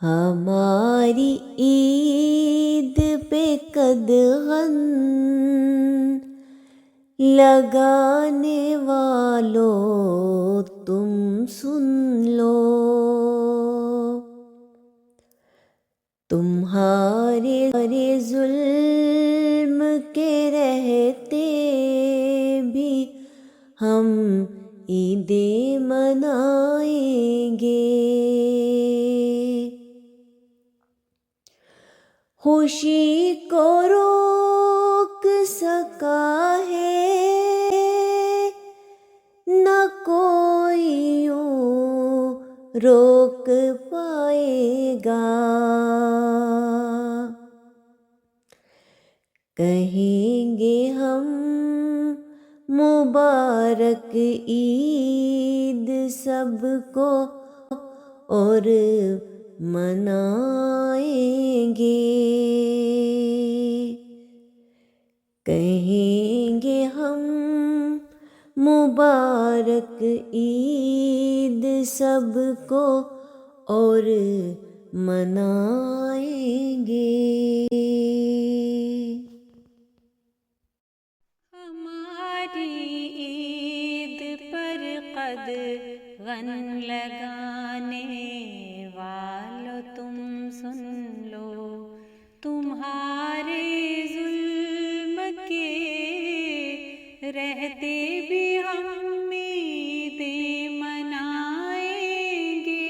ہماری عید پہ قدغن لگانے والوں تم سن لو، تمہارے ظلم کے رہتے بھی ہم عیدیں منائیں گے، خوشی کو روک سکا ہے نہ کوئی یوں روک پائے گا، کہیں گے ہم مبارک عید سب کو اور منائیں گے، کہیں گے ہم مبارک عید سب کو اور منائیں گے۔ ہماری عید پر قدغن لگانے والو تم سن لو، تمہارے ظلم کے رہتے بھی ہم عیدیں منائیں گے،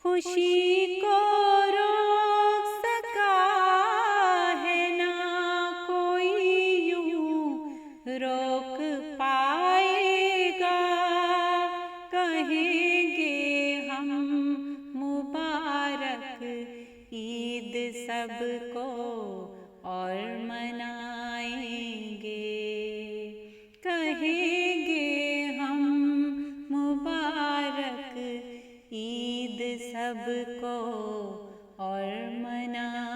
خوشی کو روک سکا ہے نہ کوئی یوں روک پائے گا، کہیں گے ہم مبارک عید سب کو اور منائیں گے، کہیں گے ہم مبارک عید سب کو اور منائیں گے۔